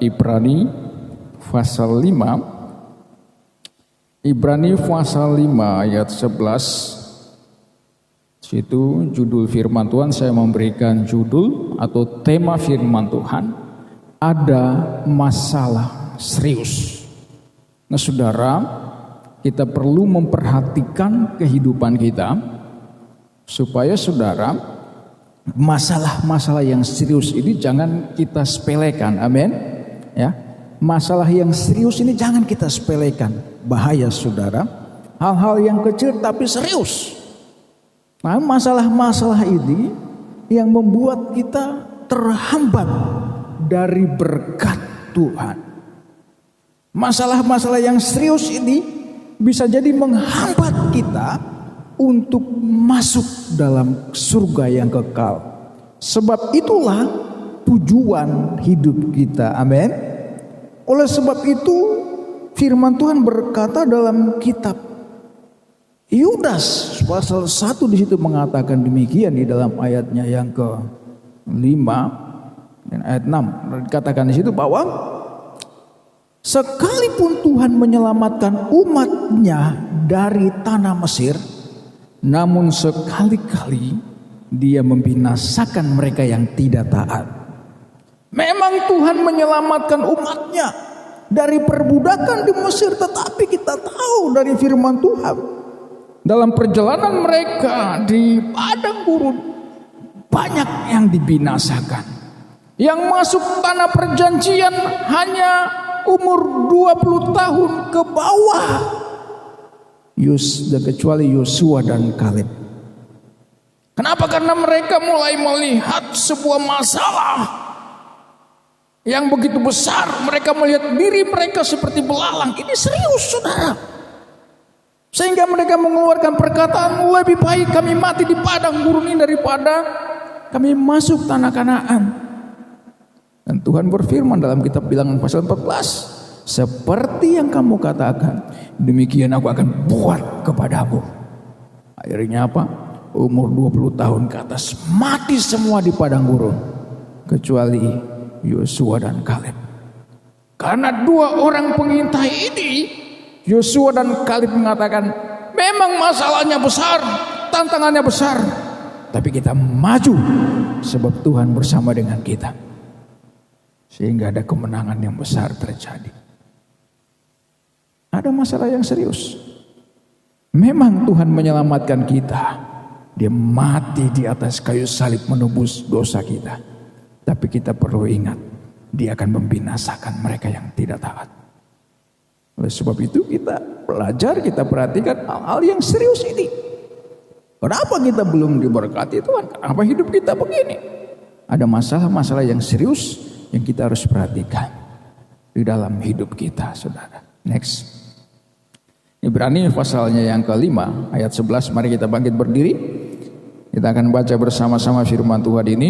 Ibrani pasal 5. Ibrani pasal 5 ayat 11. Situ judul firman Tuhan, saya memberikan judul atau tema firman Tuhan, ada masalah serius. Nah saudara, kita perlu memperhatikan kehidupan kita supaya saudara, masalah-masalah yang serius ini jangan kita sepelekan. Amin. Ya, masalah yang serius ini jangan kita sepelekan. Bahaya saudara, hal-hal yang kecil tapi serius. Nah, masalah-masalah ini yang membuat kita terhambat dari berkat Tuhan. Masalah-masalah yang serius ini bisa jadi menghambat kita untuk masuk dalam surga yang kekal. Sebab itulah tujuan hidup kita. Amin. Oleh sebab itu firman Tuhan berkata dalam kitab Yudas pasal 1 di situ mengatakan demikian di dalam ayatnya yang ke-5 dan ayat 6. Dikatakan di situ bahwa sekalipun Tuhan menyelamatkan umatnya dari tanah Mesir, namun sekali-kali Dia membinasakan mereka yang tidak taat. Memang Tuhan menyelamatkan umatnya dari perbudakan di Mesir, tetapi kita tahu dari firman Tuhan, dalam perjalanan mereka di padang gurun banyak yang dibinasakan. Yang masuk tanah perjanjian hanya umur 20 tahun ke bawah, kecuali Yosua dan Kaleb. Kenapa? Karena mereka mulai melihat sebuah masalah yang begitu besar. Mereka melihat diri mereka seperti belalang. Ini serius saudara. Sehingga mereka mengeluarkan perkataan, lebih baik kami mati di padang gurun ini daripada kami masuk tanah Kanaan. Dan Tuhan berfirman dalam kitab Bilangan pasal 14, seperti yang kamu katakan, demikian aku akan buat kepadamu. Akhirnya apa? Umur 20 tahun ke atas mati semua di padang gurun, kecuali Yosua dan Kaleb. Karena dua orang pengintai ini, Yosua dan Kaleb mengatakan, memang masalahnya besar, tantangannya besar, tapi kita maju sebab Tuhan bersama dengan kita. Sehingga ada kemenangan yang besar terjadi. Ada masalah yang serius. Memang Tuhan menyelamatkan kita. Dia mati di atas kayu salib menebus dosa kita. Tapi kita perlu ingat, Dia akan membinasakan mereka yang tidak taat. Oleh sebab itu kita belajar, kita perhatikan hal-hal yang serius ini. Kenapa kita belum diberkati Tuhan? Kenapa hidup kita begini? Ada masalah-masalah yang serius yang kita harus perhatikan di dalam hidup kita, saudara. Next. Ibrani pasalnya yang ke-5 ayat 11. Mari kita bangkit berdiri. Kita akan baca bersama-sama firman Tuhan ini.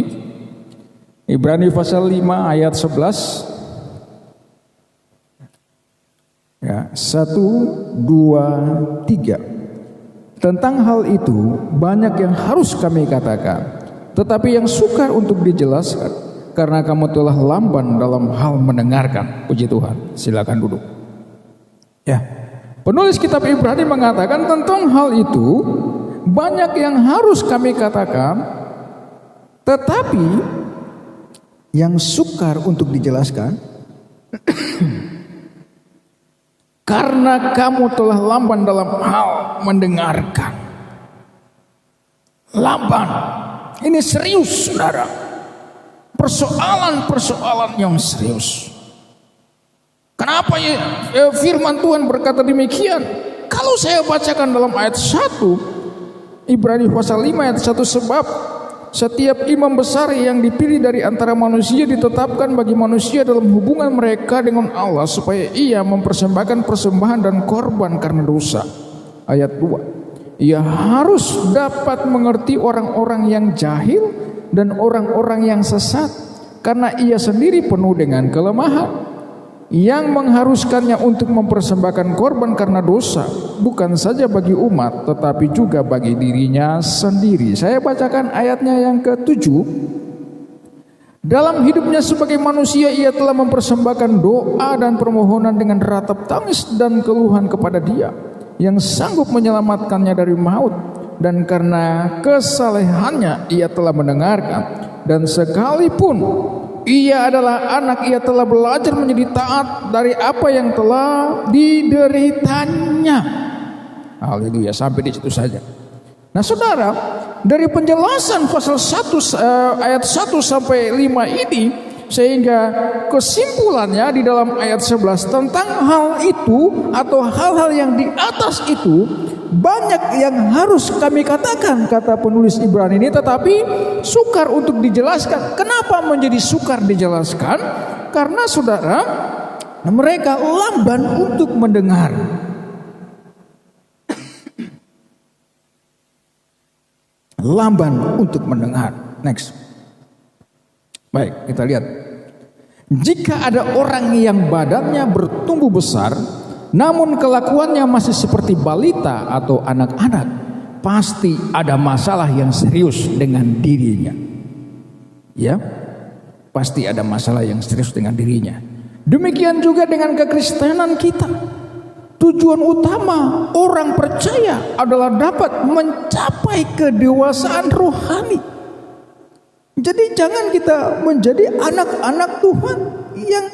Ibrani pasal 5 ayat 11. Ya, 1, 2, 3. Tentang hal itu banyak yang harus kami katakan, tetapi yang sukar untuk dijelaskan, karena kamu telah lamban dalam hal mendengarkan. Puji Tuhan. Silakan duduk. Ya, penulis kitab Ibrani mengatakan tentang hal itu banyak yang harus kami katakan, tetapi yang sukar untuk dijelaskan. Karena kamu telah lamban dalam hal mendengarkan. Lamban. Ini serius saudara. Persoalan-persoalan yang serius. Kenapa firman Tuhan berkata demikian? Kalau saya bacakan dalam ayat 1 Ibrani pasal 5 ayat 1, sebab setiap imam besar yang dipilih dari antara manusia ditetapkan bagi manusia dalam hubungan mereka dengan Allah, supaya ia mempersembahkan persembahan dan korban karena dosa. Ayat 2, ia harus dapat mengerti orang-orang yang jahil dan orang-orang yang sesat, karena ia sendiri penuh dengan kelemahan. Yang mengharuskannya untuk mempersembahkan korban karena dosa, bukan saja bagi umat tetapi juga bagi dirinya sendiri. Saya bacakan ayatnya yang ke-7. Dalam hidupnya sebagai manusia, ia telah mempersembahkan doa dan permohonan dengan ratap tangis dan keluhan kepada Dia yang sanggup menyelamatkannya dari maut. Dan karena kesalehannya ia telah mendengarkan. Dan sekalipun ia adalah anak, ia telah belajar menjadi taat dari apa yang telah dideritanya. Haleluya, sampai di situ saja. Nah saudara, dari penjelasan pasal 1 ayat 1 sampai 5 ini, sehingga kesimpulannya di dalam ayat 11 tentang hal itu atau hal-hal yang di atas itu, banyak yang harus kami katakan, kata penulis Ibrani ini, tetapi sukar untuk dijelaskan. Kenapa menjadi sukar dijelaskan? Karena saudara, mereka lamban untuk mendengar. Lamban untuk mendengar. Next. Baik, kita lihat. Jika ada orang yang badannya bertumbuh besar, namun kelakuannya masih seperti balita atau anak-anak, pasti ada masalah yang serius dengan dirinya. Ya, pasti ada masalah yang serius dengan dirinya. Demikian juga dengan kekristenan kita. Tujuan utama orang percaya adalah dapat mencapai kedewasaan rohani. Jadi jangan kita menjadi anak-anak Tuhan yang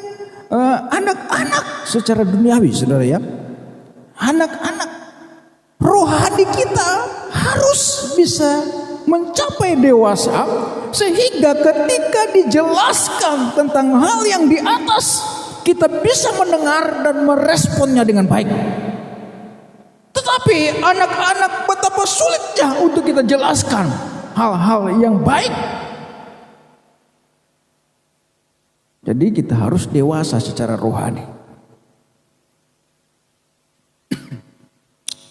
anak-anak secara duniawi, saudara ya. Anak-anak rohani kita harus bisa mencapai dewasa, sehingga ketika dijelaskan tentang hal yang di atas, kita bisa mendengar dan meresponnya dengan baik. Tetapi anak-anak betapa sulitnya untuk kita jelaskan hal-hal yang baik. Jadi kita harus dewasa secara rohani.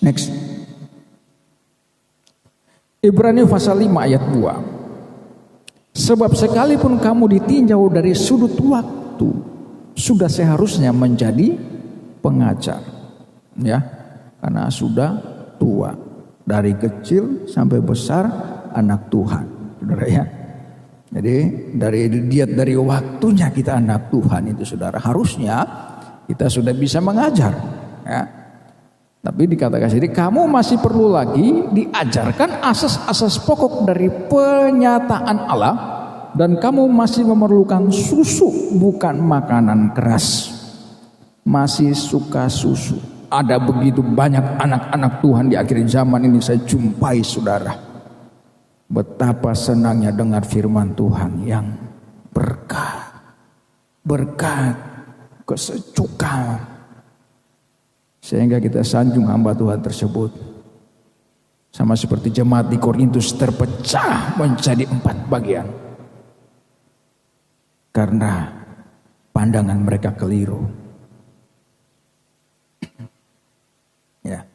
Next. Ibrani pasal 5 ayat 2. Sebab sekalipun kamu ditinjau dari sudut waktu, sudah seharusnya menjadi pengajar, ya, karena sudah tua, dari kecil sampai besar anak Tuhan, saudara ya. Jadi dari waktunya kita anak Tuhan itu, saudara, harusnya kita sudah bisa mengajar, ya. Tapi dikatakan sini, kamu masih perlu lagi diajarkan asas-asas pokok dari penyataan Allah. Dan kamu masih memerlukan susu, bukan makanan keras. Masih suka susu. Ada begitu banyak anak-anak Tuhan di akhir zaman ini saya jumpai, saudara. Betapa senangnya dengar firman Tuhan yang berkat, kesejukan. Sehingga kita sanjung hamba Tuhan tersebut. Sama seperti jemaat di Korintus terpecah menjadi 4 bagian. Karena pandangan mereka keliru. Ya.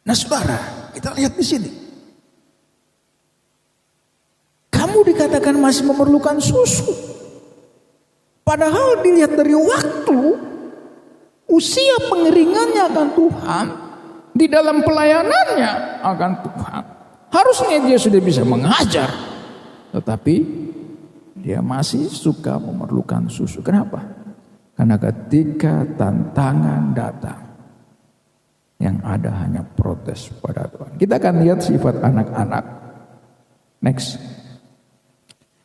Nah, saudara, kita lihat di sini. Kamu dikatakan masih memerlukan susu. Padahal dilihat dari waktu, usia pengeringannya akan Tuhan, di dalam pelayanannya akan Tuhan, harusnya dia sudah bisa mengajar. Tetapi dia masih suka memerlukan susu. Kenapa? Karena ketika tantangan datang, yang ada hanya protes pada Tuhan. Kita akan lihat sifat anak-anak. Next.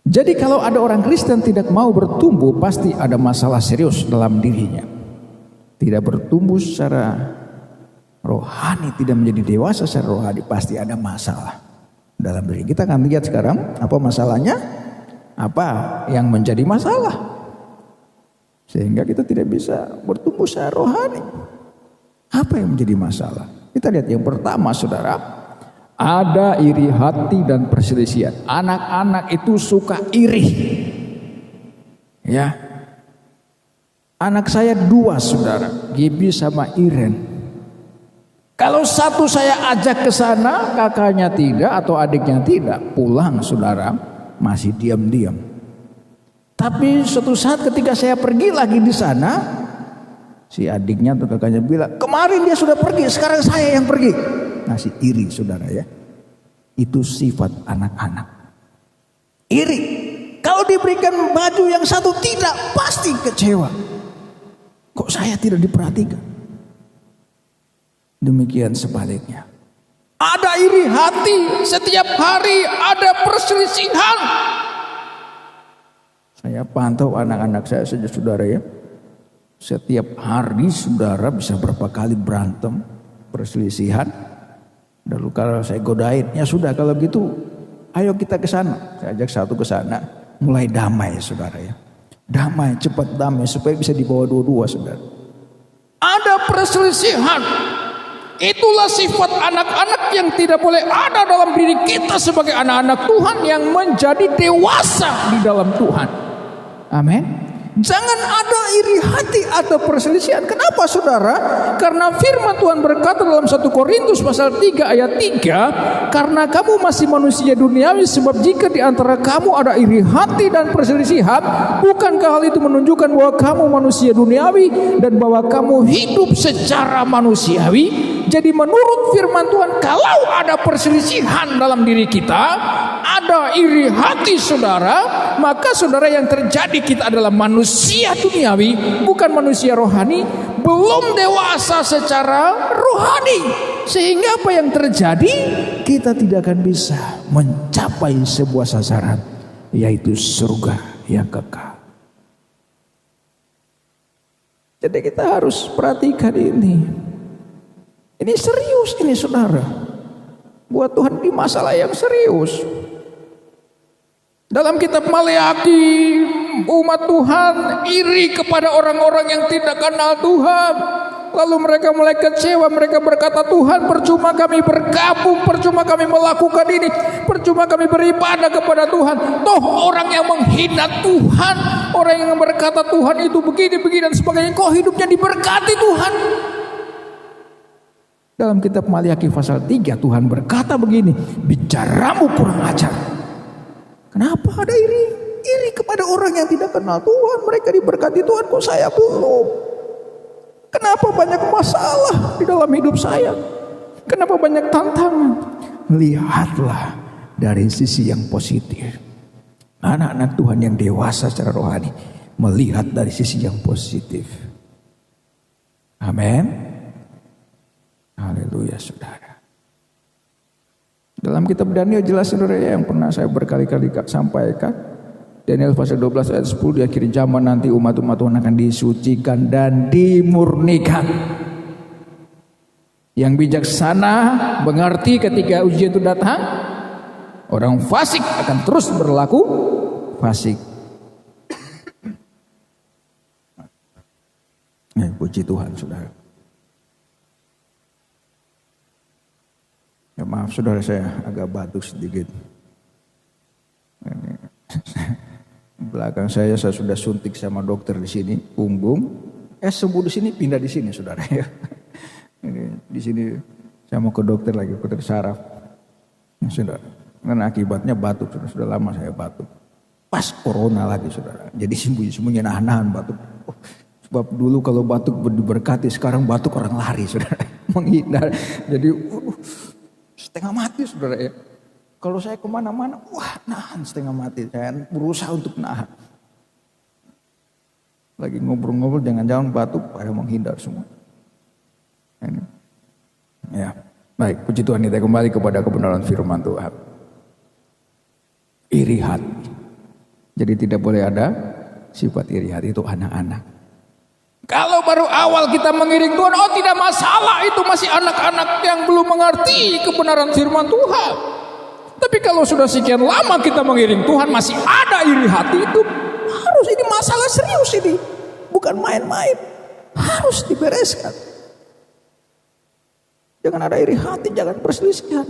Jadi kalau ada orang Kristen tidak mau bertumbuh, pasti ada masalah serius dalam dirinya. Tidak bertumbuh secara rohani, tidak menjadi dewasa secara rohani, pasti ada masalah dalam diri. Kita akan lihat sekarang apa masalahnya. Apa yang menjadi masalah sehingga kita tidak bisa bertumbuh secara rohani. Apa yang menjadi masalah? Kita lihat yang pertama, saudara, ada iri hati dan perselisihan. Anak-anak itu suka iri, ya. Anak saya 2, saudara, Gibi sama Iren. Kalau satu saya ajak ke sana, kakaknya tidak atau adiknya tidak, pulang, saudara, masih diam-diam. Tapi suatu saat ketika saya pergi lagi di sana, si adiknya atau kakaknya bilang, kemarin dia sudah pergi, sekarang saya yang pergi. Masih iri, saudara ya. Itu sifat anak-anak. Iri. Kalau diberikan baju yang satu tidak, pasti kecewa. Kok saya tidak diperhatikan? Demikian sebaliknya. Ada iri hati, setiap hari ada perselisihan. Saya pantau anak-anak saya saja saudara ya. Setiap hari saudara bisa berapa kali berantem, perselisihan. Lalu kalau saya godain, ya sudah kalau gitu, ayo kita ke sana. Saya ajak satu ke sana, mulai damai saudara ya. Damai, cepat damai supaya bisa dibawa dua-dua saudara. Ada perselisihan. Itulah sifat anak-anak yang tidak boleh ada dalam diri kita sebagai anak-anak Tuhan yang menjadi dewasa di dalam Tuhan. Amin. Jangan ada iri hati atau perselisihan. Kenapa saudara? Karena firman Tuhan berkata dalam 1 Korintus pasal 3 ayat 3, karena kamu masih manusia duniawi, sebab jika di antara kamu ada iri hati dan perselisihan, bukankah hal itu menunjukkan bahwa kamu manusia duniawi dan bahwa kamu hidup secara manusiawi? Jadi menurut firman Tuhan, kalau ada perselisihan dalam diri kita, ada iri hati saudara, maka saudara yang terjadi kita adalah manusia duniawi, bukan manusia rohani, belum dewasa secara rohani. Sehingga apa yang terjadi? Kita tidak akan bisa mencapai sebuah sasaran, yaitu surga yang kekal. Jadi kita harus perhatikan ini. Ini serius ini saudara. Buat Tuhan ini masalah yang serius. Dalam kitab Maleaki, umat Tuhan iri kepada orang-orang yang tidak kenal Tuhan. Lalu mereka mulai kecewa, mereka berkata, Tuhan percuma kami bergabung, percuma kami melakukan ini, percuma kami beribadah kepada Tuhan. Toh orang yang menghina Tuhan, orang yang berkata Tuhan itu begini-begini dan sebagainya, kok hidupnya diberkati Tuhan. Dalam kitab Maleaki pasal 3 Tuhan berkata begini, bicaramu kurang ajar. Kenapa ada iri? Iri kepada orang yang tidak kenal Tuhan. Mereka diberkati Tuhan, kok saya belum? Kenapa banyak masalah di dalam hidup saya? Kenapa banyak tantangan? Lihatlah dari sisi yang positif. Anak-anak Tuhan yang dewasa secara rohani melihat dari sisi yang positif. Amin. Haleluya saudara. Dalam kitab Daniel jelas saudara ya, yang pernah saya berkali-kali sampaikan. Daniel pasal 12 ayat 10, di akhir zaman nanti umat-umat Tuhan akan disucikan dan dimurnikan. Yang bijaksana mengerti ketika ujian itu datang. Orang fasik akan terus berlaku fasik. Puji Tuhan saudara. Ya maaf saudara, saya agak batuk sedikit. Belakang saya sudah suntik sama dokter di sini, punggung. Sembuh di sini, pindah di sini saudara ya. Di sini saya mau ke dokter lagi, dokter saraf. Saudara, karena akibatnya batuk, sudah lama saya batuk. Pas corona lagi saudara. Jadi sembunyi nahan batuk. Sebab dulu kalau batuk diberkati, sekarang batuk orang lari saudara. Menghindar. Jadi setengah mati saudara ya. Kalau saya kemana-mana, wah nahan setengah mati. Saya berusaha untuk nahan. Lagi ngobrol-ngobrol, jangan-jangan batuk, pada menghindar semua. Ini. Ya, baik. Puji Tuhan, kita kembali kepada kebenaran firman Tuhan. Iri hati. Jadi tidak boleh ada sifat iri hati, itu anak-anak. Kalau baru awal kita mengiring Tuhan, oh tidak masalah, itu masih anak-anak yang belum mengerti kebenaran firman Tuhan. Tapi kalau sudah sekian lama kita mengiring Tuhan, masih ada iri hati, itu harus, ini masalah serius ini. Bukan main-main, harus dibereskan. Jangan ada iri hati, jangan perselisihan.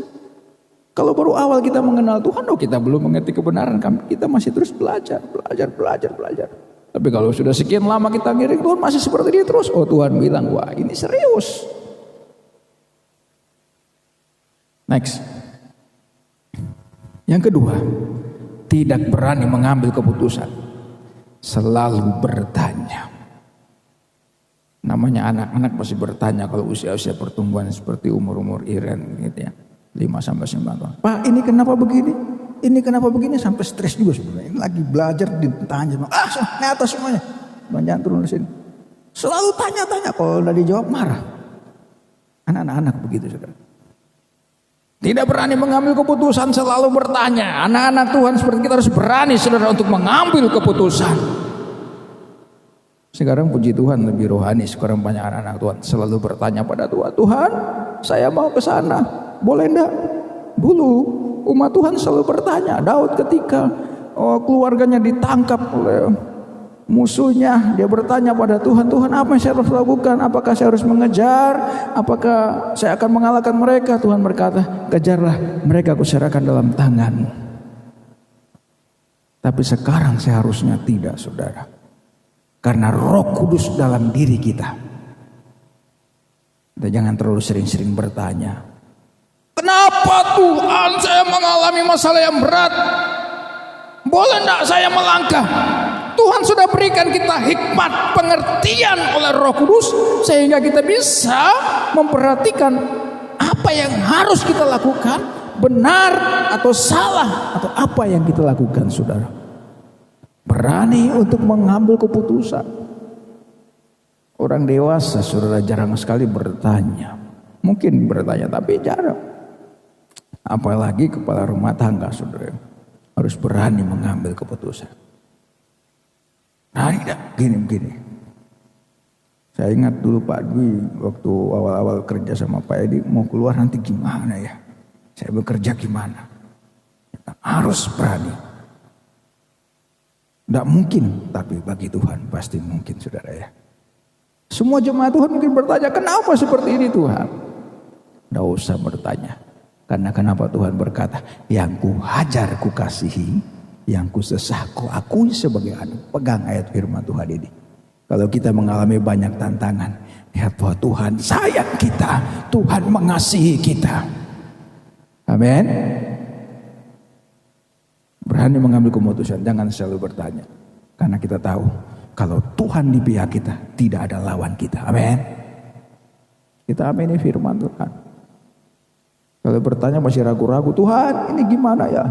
Kalau baru awal kita mengenal Tuhan, oh kita belum mengerti kebenaran, kita masih terus belajar. Tapi kalau sudah sekian lama kita ngiring Tuhan masih seperti ini terus, oh Tuhan bilang, wah ini serius. Next. Yang kedua, tidak berani mengambil keputusan. Selalu bertanya. Namanya anak-anak pasti bertanya kalau usia-usia pertumbuhan seperti umur-umur Iren gitu ya. 5-9 tahun. Pak, ini kenapa begini? ini kenapa begini, sampai stres juga sebenarnya. Ini lagi belajar ditanya, ini atas semuanya. Jangan turun di sini. Selalu tanya-tanya, kalau udah dijawab marah. Anak-anak begitu saudara. Tidak berani mengambil keputusan, selalu bertanya. Anak-anak Tuhan seperti kita harus berani saudara untuk mengambil keputusan. Sekarang puji Tuhan lebih rohani. Sekarang banyak anak-anak Tuhan selalu bertanya pada Tuhan, Tuhan saya mau ke sana, boleh enggak? Dulu umat Tuhan selalu bertanya. Daud ketika keluarganya ditangkap oleh musuhnya, dia bertanya pada Tuhan, Tuhan apa yang saya harus lakukan? Apakah saya harus mengejar? Apakah saya akan mengalahkan mereka? Tuhan berkata, kejarlah mereka, kuserahkan dalam tanganmu. Tapi sekarang seharusnya tidak saudara, karena Roh Kudus dalam diri kita. Kita jangan terlalu sering-sering bertanya, kenapa Tuhan saya mengalami masalah yang berat? Boleh enggak saya melangkah? Tuhan sudah berikan kita hikmat pengertian oleh Roh Kudus sehingga kita bisa memperhatikan apa yang harus kita lakukan, benar atau salah, atau apa yang kita lakukan saudara. Berani untuk mengambil keputusan. Orang dewasa saudara jarang sekali bertanya. Mungkin bertanya tapi jarang. Apalagi kepala rumah tangga saudara, harus berani mengambil keputusan. Nah tidak, gini. Saya ingat dulu Pak Dwi waktu awal-awal kerja sama Pak Edi, mau keluar nanti gimana ya? Saya bekerja gimana? Harus berani. Tidak mungkin, tapi bagi Tuhan pasti mungkin saudara ya. Semua jemaat Tuhan mungkin bertanya, kenapa seperti ini Tuhan? Tidak usah bertanya. Karena kenapa Tuhan berkata, yang ku hajar ku kasihi, yang kusesah ku akui sebagai anak. Pegang ayat firman Tuhan ini. Kalau kita mengalami banyak tantangan, lihat bahwa Tuhan sayang kita, Tuhan mengasihi kita. Amin. Berani mengambil keputusan, jangan selalu bertanya. Karena kita tahu kalau Tuhan di pihak kita, tidak ada lawan kita. Amin. Kita amini firman Tuhan. Kalau bertanya masih ragu-ragu, Tuhan ini gimana ya?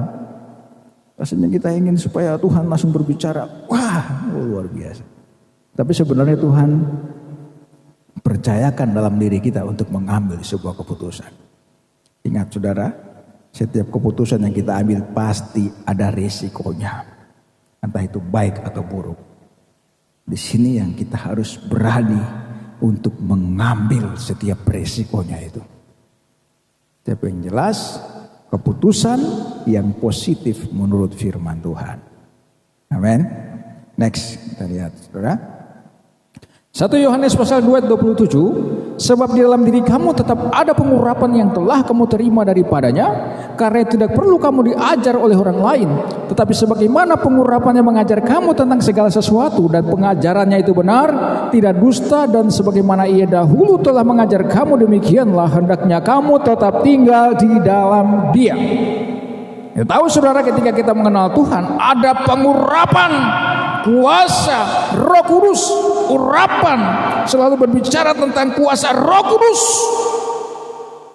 Rasanya kita ingin supaya Tuhan langsung berbicara. Wah, luar biasa. Tapi sebenarnya Tuhan percayakan dalam diri kita untuk mengambil sebuah keputusan. Ingat saudara, setiap keputusan yang kita ambil pasti ada resikonya. Entah itu baik atau buruk. Di sini yang kita harus berani untuk mengambil setiap resikonya itu. Tapi yang jelas, keputusan yang positif menurut firman Tuhan. Amin. Next, kita lihat saudara. 1 Yohanes pasal 2 ayat 27, sebab di dalam diri kamu tetap ada pengurapan yang telah kamu terima daripadanya, karena tidak perlu kamu diajar oleh orang lain, tetapi sebagaimana pengurapannya mengajar kamu tentang segala sesuatu dan pengajarannya itu benar, tidak dusta, dan sebagaimana ia dahulu telah mengajar kamu, demikianlah hendaknya kamu tetap tinggal di dalam Dia. Ya, tahu saudara, ketika kita mengenal Tuhan, ada pengurapan, kuasa Roh Kudus. Urapan selalu berbicara tentang kuasa Roh Kudus.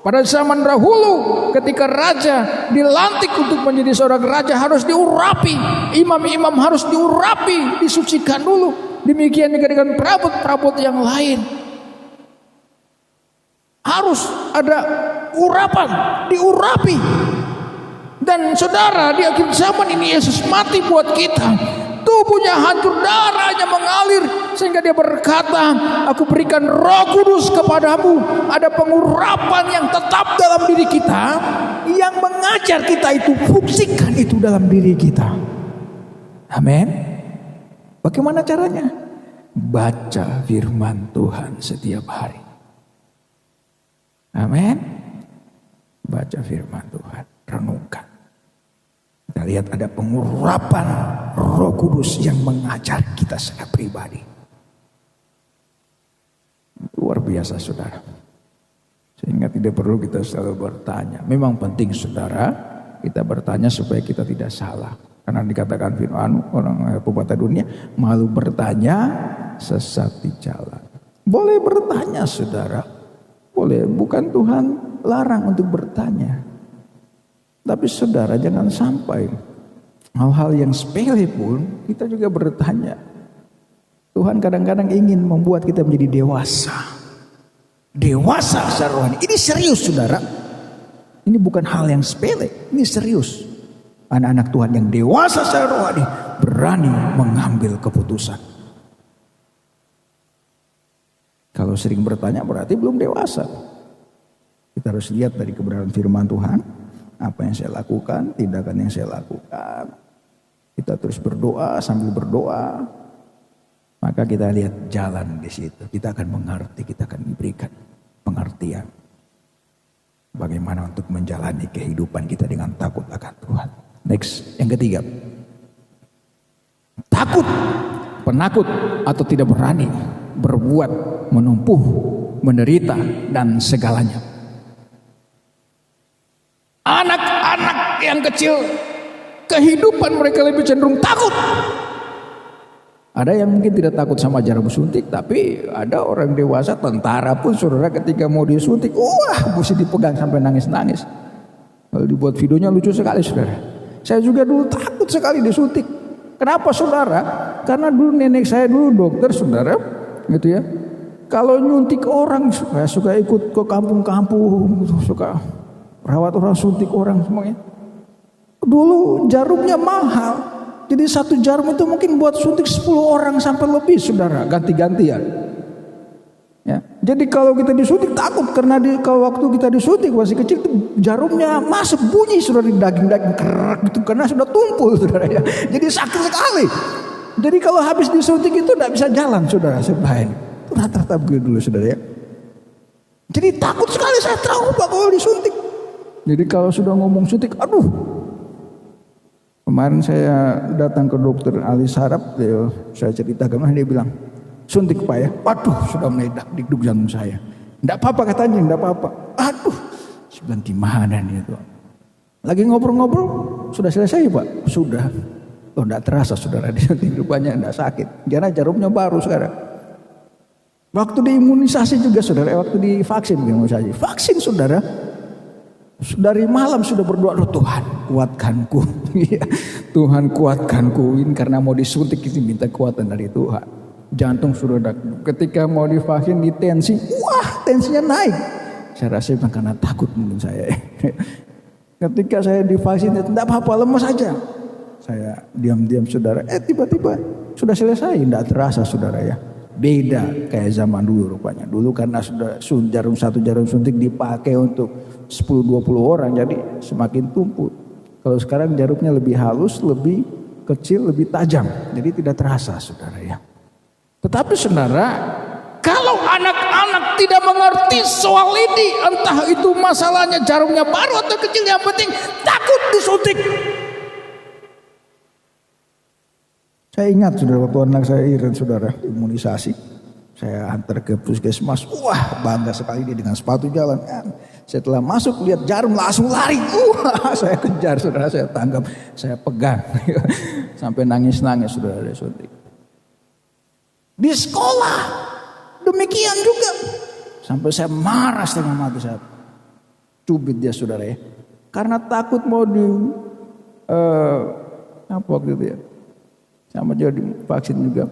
Pada zaman dahulu ketika raja dilantik untuk menjadi seorang raja harus diurapi. Imam-imam harus diurapi, disucikan dulu. Demikian juga dengan perabot-perabot yang lain. Harus ada urapan, diurapi. Dan saudara, di akhir zaman ini Yesus mati buat kita. Tubuhnya hancur, darahnya mengalir, sehingga dia berkata, aku berikan Roh Kudus kepadamu. Ada pengurapan yang tetap dalam diri kita, yang mengajar kita itu, fungsikan itu dalam diri kita. Amin. Bagaimana caranya? Baca firman Tuhan setiap hari. Amin. Baca firman Tuhan, renungkan. Kita lihat ada pengurapan Roh Kudus yang mengajar kita secara pribadi. Luar biasa saudara. Sehingga tidak perlu kita selalu bertanya. Memang penting saudara, kita bertanya supaya kita tidak salah. Karena dikatakan firman orang pepatah dunia, malu bertanya sesat di jalan. Boleh bertanya saudara. Boleh, bukan Tuhan larang untuk bertanya. Tapi saudara, jangan sampai hal-hal yang sepele pun kita juga bertanya. Tuhan kadang-kadang ingin membuat kita menjadi dewasa. Dewasa secara rohani. Ini serius saudara. Ini bukan hal yang sepele. Ini serius. Anak-anak Tuhan yang dewasa secara rohani berani mengambil keputusan. Kalau sering bertanya berarti belum dewasa. Kita harus lihat dari kebenaran firman Tuhan. Apa yang saya lakukan, tindakan yang saya lakukan. Kita terus berdoa sambil berdoa. Maka kita lihat jalan di situ. Kita akan mengerti, kita akan diberikan pengertian. Bagaimana untuk menjalani kehidupan kita dengan takut akan Tuhan. Next, yang ketiga. Takut, penakut atau tidak berani berbuat, menempuh, menderita dan segalanya. Anak-anak yang kecil, kehidupan mereka lebih cenderung takut. Ada yang mungkin tidak takut sama jarum suntik, tapi ada orang dewasa, tentara pun saudara ketika mau disuntik, wah mesti dipegang sampai nangis-nangis. Kalau dibuat videonya lucu sekali saudara. Saya juga dulu takut sekali disuntik. Kenapa saudara? Karena dulu nenek saya dulu dokter saudara, gitu ya. Kalau nyuntik orang, saya suka ikut ke kampung-kampung, suka rawat orang, suntik orang semuanya. Dulu jarumnya mahal. Jadi satu jarum itu mungkin buat suntik 10 orang sampai lebih saudara, ganti-gantian. Ya. Jadi kalau kita disuntik takut karena kalau waktu kita disuntik masih kecil jarumnya masuk bunyi saudara di daging-daging kerak gitu karena sudah tumpul saudara ya. Jadi sakit sekali. Jadi kalau habis disuntik itu tidak bisa jalan saudara sebaik. Itu rata-rata begitu dulu saudara ya. Jadi takut sekali, saya trauma kalau disuntik. Jadi kalau sudah ngomong suntik, aduh. Kemarin saya datang ke dokter ahli saraf, saya ceritakan, dia bilang, suntik Pak ya. Waduh, sudah meledak di jantung saya. Tidak apa-apa katanya, tidak apa-apa. Aduh, saya bilang gimana nih itu. Lagi ngobrol-ngobrol, sudah selesai Pak? Sudah. Oh, tidak terasa saudara, disuntik rupanya tidak sakit. Karena jarumnya baru sekarang. Waktu diimunisasi juga saudara, waktu divaksin imunisasi. Vaksin saudara. Dari malam sudah berdoa, Tuhan kuatkanku. Tuhan kuatkanku. Ini karena mau disuntik ini minta kekuatan dari Tuhan. Jantung sudah ketika mau divaksin di tensi, wah tensinya naik. Saya rasa karena takut mungkin saya. Ketika saya divaksin tidak apa-apa, lemas saja. Saya diam-diam saudara, tiba-tiba sudah selesai, tidak terasa saudara ya. Beda kayak zaman dulu rupanya. Dulu karena sudah satu jarum suntik dipakai untuk 10-20 orang, jadi semakin tumpul. Kalau sekarang jarumnya lebih halus, lebih kecil, lebih tajam, jadi tidak terasa saudara ya. Tetapi saudara, kalau anak-anak tidak mengerti soal ini, entah itu masalahnya jarumnya baru atau kecil, yang penting takut disuntik. Saya ingat saudara, waktu anak saya Iren saudara imunisasi, saya antar ke puskesmas, wah bangga sekali dia dengan sepatu jalan. Setelah masuk lihat jarum langsung lari, saya kejar saudara, saya tangkap, saya pegang, sampai nangis-nangis saudara disuntik. Di sekolah demikian juga, sampai saya marah setengah mati, saya cubit dia saudara ya, karena takut mau apa waktu itu ya. Sama juga divaksin juga,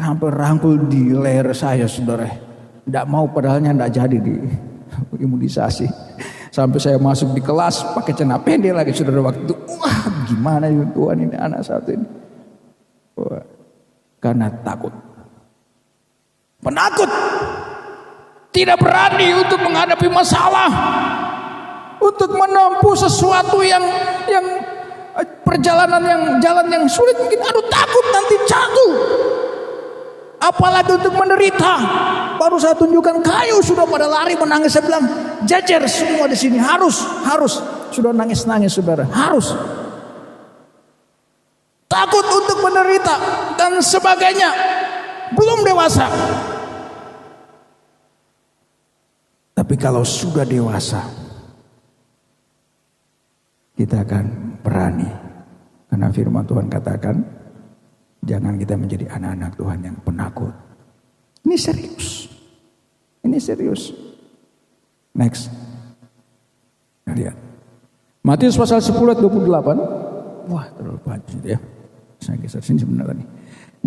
hampir rangkul di leher saya saudara. Tidak mau padahalnya tidak jadi di imunisasi. Sampai saya masuk di kelas pakai celana pendek lagi saudara waktu itu. Wah gimana ya Tuhan ini anak satu ini. Wah, karena takut. Penakut. Tidak berani untuk menghadapi masalah. Untuk menempuh sesuatu yang jalan yang sulit, mungkin takut nanti jatuh. Apalagi untuk menderita. Baru saya tunjukkan kayu sudah pada lari menangis, saya bilang jajar semua di sini harus sudah nangis saudara, harus. Takut untuk menderita dan sebagainya, belum dewasa. Tapi kalau sudah dewasa, kita akan berani. Karena firman Tuhan katakan, jangan kita menjadi anak-anak Tuhan yang penakut. Ini serius. Ini serius. Next. Lihat. Matius pasal 10 ayat 28. Wah, terlalu panjang ya. Saya geser sini sebenarnya nih.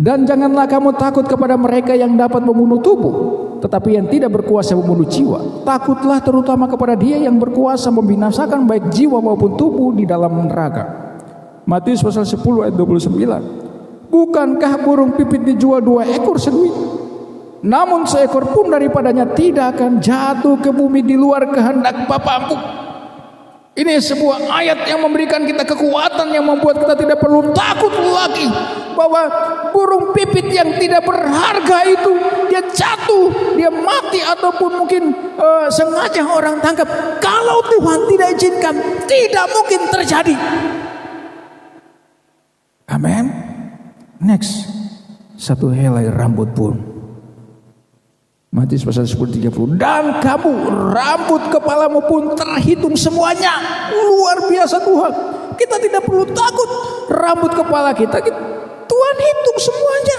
Dan janganlah kamu takut kepada mereka yang dapat membunuh tubuh, tetapi yang tidak berkuasa membunuh jiwa. Takutlah terutama kepada Dia yang berkuasa membinasakan baik jiwa maupun tubuh di dalam neraka. Matius pasal 10 ayat 29. Bukankah burung pipit dijual 2 ekor seduit? Namun seekor pun daripadanya tidak akan jatuh ke bumi di luar kehendak Bapamu. Ini sebuah ayat yang memberikan kita kekuatan yang membuat kita tidak perlu takut lagi bahwa burung pipit yang tidak berharga itu dia jatuh, dia mati ataupun mungkin sengaja orang tangkap. Kalau Tuhan tidak izinkan, tidak mungkin terjadi. Amin. Next, satu helai rambut pun. Matius pasal 10:30. Dan kamu, rambut kepalamu pun terhitung semuanya. Luar biasa Tuhan. Kita tidak perlu takut. Rambut kepala kita Tuhan hitung semuanya.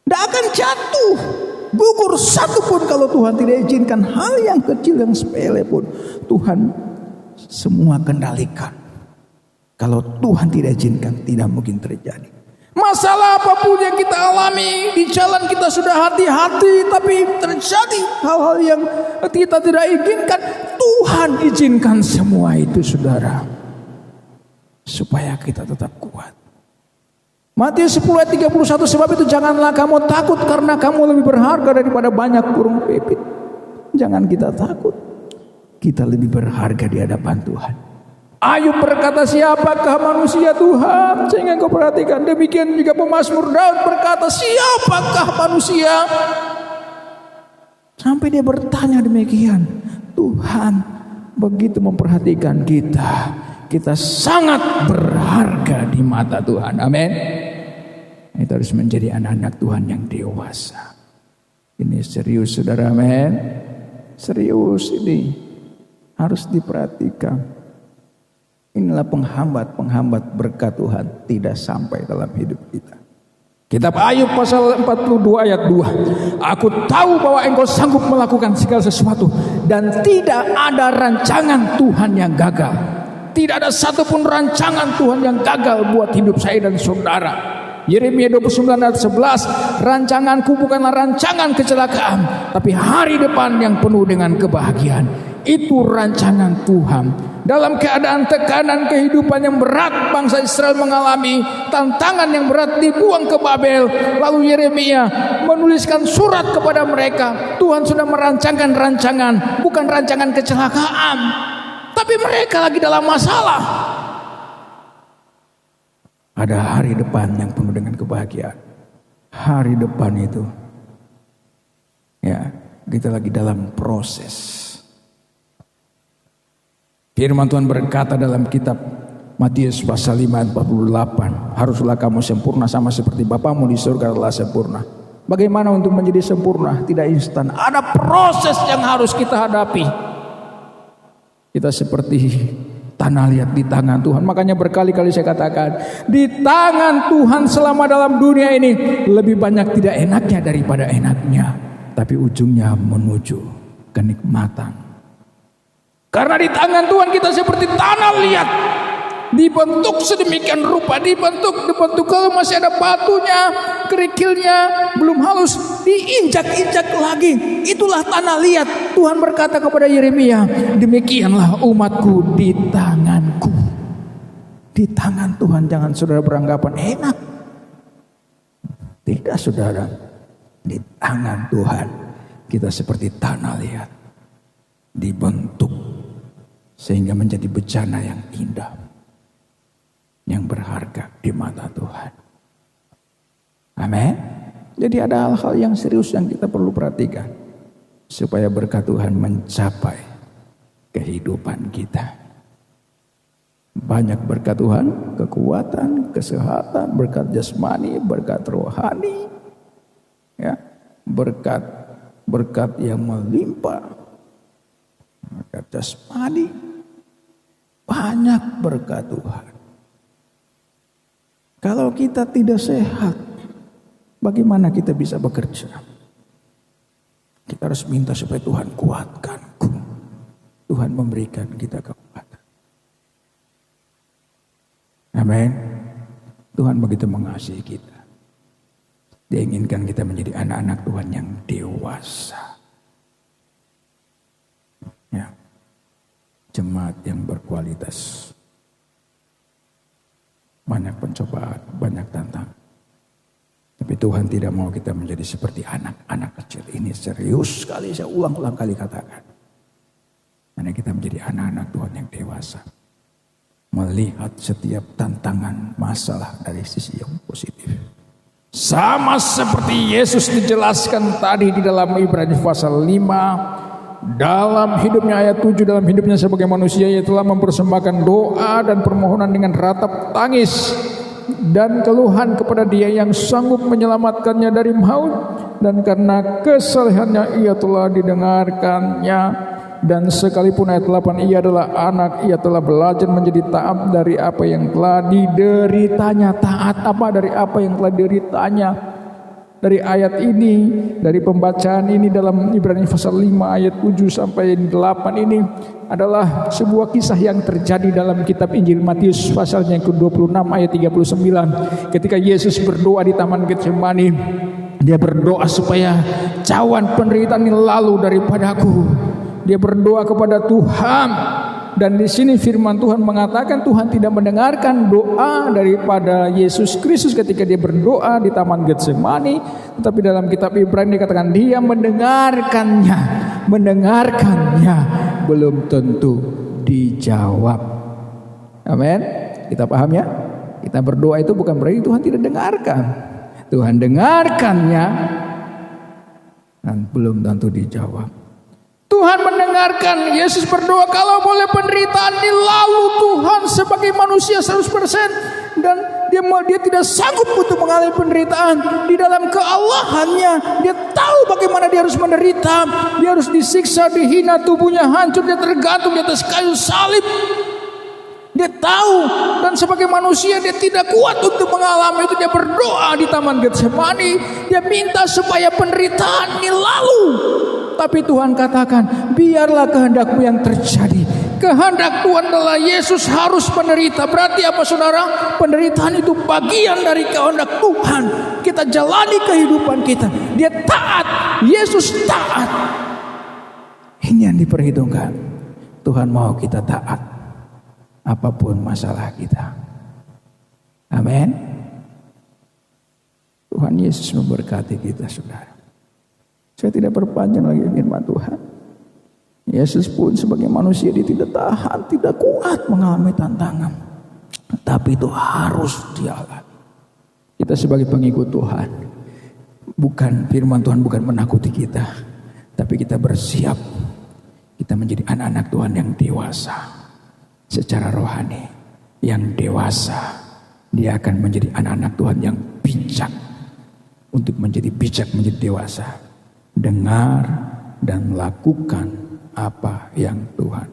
Tidak akan jatuh, gugur satu pun kalau Tuhan tidak izinkan. Hal yang kecil, yang sepele pun Tuhan semua kendalikan. Kalau Tuhan tidak izinkan, tidak mungkin terjadi. Masalah apapun yang kita alami di jalan, kita sudah hati-hati, tapi terjadi hal-hal yang kita tidak inginkan. Tuhan izinkan semua itu, saudara, supaya kita tetap kuat. Matius 10 ayat 31. Sebab itu janganlah kamu takut, karena kamu lebih berharga daripada banyak burung pipit. Jangan kita takut, kita lebih berharga di hadapan Tuhan. Ayub berkata, siapakah manusia Tuhan sehingga kau perhatikan? Demikian juga pemazmur Daud berkata, siapakah manusia? Sampai dia bertanya demikian. Tuhan begitu memperhatikan kita. Kita sangat berharga di mata Tuhan. Amin. Itu harus menjadi anak-anak Tuhan yang dewasa. Ini serius, saudara. Amin. Serius, ini harus diperhatikan. Inilah penghambat berkat Tuhan tidak sampai dalam hidup kita. Kitab Ayub pasal 42 ayat 2. Aku tahu bahwa engkau sanggup melakukan segala sesuatu, dan tidak ada rancangan Tuhan yang gagal. Tidak ada satupun rancangan Tuhan yang gagal buat hidup saya dan saudara. Yeremia 29 ayat 11. Rancanganku bukanlah rancangan kecelakaan, tapi hari depan yang penuh dengan kebahagiaan. Itu rancangan Tuhan. Dalam keadaan tekanan kehidupan yang berat, bangsa Israel mengalami tantangan yang berat, dibuang ke Babel. Lalu Yeremia menuliskan surat kepada mereka. Tuhan sudah merancangkan rancangan, bukan rancangan kecelakaan, tapi mereka lagi dalam masalah. Ada hari depan yang penuh dengan kebahagiaan. Hari depan itu, ya, kita lagi dalam proses. Firman Tuhan berkata dalam kitab Matius pasal 5 ayat 48. Haruslah kamu sempurna sama seperti Bapamu di surga adalah sempurna. Bagaimana untuk menjadi sempurna? Tidak instan. Ada proses yang harus kita hadapi. Kita seperti tanah liat di tangan Tuhan. Makanya berkali-kali saya katakan, di tangan Tuhan selama dalam dunia ini lebih banyak tidak enaknya daripada enaknya, tapi ujungnya menuju kenikmatan. Karena di tangan Tuhan kita seperti tanah liat, dibentuk sedemikian rupa, dibentuk kalau masih ada batunya, kerikilnya belum halus, diinjak-injak lagi. Itulah tanah liat. Tuhan berkata kepada Yeremia, demikianlah umatku di tanganku. Di tangan Tuhan. Jangan saudara beranggapan enak. Tidak, saudara. Di tangan Tuhan kita seperti tanah liat, dibentuk sehingga menjadi bejana yang indah, yang berharga di mata Tuhan. Amin. Jadi ada hal-hal yang serius yang kita perlu perhatikan supaya berkat Tuhan mencapai kehidupan kita. Banyak berkat Tuhan, kekuatan, kesehatan, berkat jasmani, berkat rohani, ya, berkat yang melimpah, berkat jasmani. Banyak berkat Tuhan. Kalau kita tidak sehat, bagaimana kita bisa bekerja? Kita harus minta supaya Tuhan kuatkan. Tuhan memberikan kita kekuatan. Amin. Tuhan begitu mengasihi kita. Dia inginkan kita menjadi anak-anak Tuhan yang dewasa. Ya. Jemaat yang berkualitas. Banyak pencobaan, banyak tantangan. Tapi Tuhan tidak mau kita menjadi seperti anak-anak kecil. Ini serius sekali, saya ulang-ulang kali katakan. Karena kita menjadi anak-anak Tuhan yang dewasa. Melihat setiap tantangan, masalah dari sisi yang positif. Sama seperti Yesus dijelaskan tadi di dalam Ibrani pasal 5. Dalam hidupnya ayat 7, dalam hidupnya sebagai manusia, ia telah mempersembahkan doa dan permohonan dengan ratap tangis dan keluhan kepada Dia yang sanggup menyelamatkannya dari maut, dan karena kesalehannya ia telah didengarkannya. Dan sekalipun ayat 8, ia adalah anak, ia telah belajar menjadi taat dari apa yang telah dideritanya. Taat apa? Dari apa yang telah dideritanya. Dari ayat ini, dari pembacaan ini dalam Ibrani pasal 5 ayat 7 sampai 8 ini adalah sebuah kisah yang terjadi dalam kitab Injil Matius pasal yang ke-26 ayat 39. Ketika Yesus berdoa di Taman Getsemani, Dia berdoa supaya cawan penderitaan ini lalu daripadaku. Dia berdoa kepada Tuhan. Dan di sini firman Tuhan mengatakan Tuhan tidak mendengarkan doa daripada Yesus Kristus ketika dia berdoa di Taman Getsemani, tetapi dalam kitab Ibrani dikatakan dia mendengarkannya. Mendengarkannya belum tentu dijawab. Amin. Kita paham ya? Kita berdoa itu bukan berarti Tuhan tidak dengarkan. Tuhan dengarkannya dan belum tentu dijawab. Tuhan mendengarkan Yesus berdoa, kalau boleh penderitaan dilalu Tuhan sebagai manusia 100%, dan dia tidak sanggup untuk mengalami penderitaan. Di dalam keallahannya dia tahu bagaimana dia harus menderita. Dia harus disiksa, dihina, tubuhnya hancur, dia tergantung di atas kayu salib. Dia tahu, dan sebagai manusia dia tidak kuat untuk mengalami itu. Dia berdoa di Taman Getsemani, dia minta supaya penderitaan ini lalu. Tapi Tuhan katakan, biarlah kehendak-Mu yang terjadi. Kehendak Tuhan adalah Yesus harus menderita. Berarti apa saudara? Penderitaan itu bagian dari kehendak Tuhan. Kita jalani kehidupan kita. Dia taat, Yesus taat. Ini yang diperhitungkan. Tuhan mau kita taat apapun masalah kita. Amin. Tuhan Yesus memberkati kita saudara. Saya tidak perpanjang lagi firman Tuhan. Yesus pun sebagai manusia dia tidak tahan, tidak kuat mengalami tantangan. Tapi itu harus dialami. Kita sebagai pengikut Tuhan, bukan firman Tuhan bukan menakuti kita, tapi kita bersiap. Kita menjadi anak-anak Tuhan yang dewasa secara rohani, yang dewasa. Dia akan menjadi anak-anak Tuhan yang bijak. Untuk menjadi bijak, menjadi dewasa, dengar dan lakukan apa yang Tuhan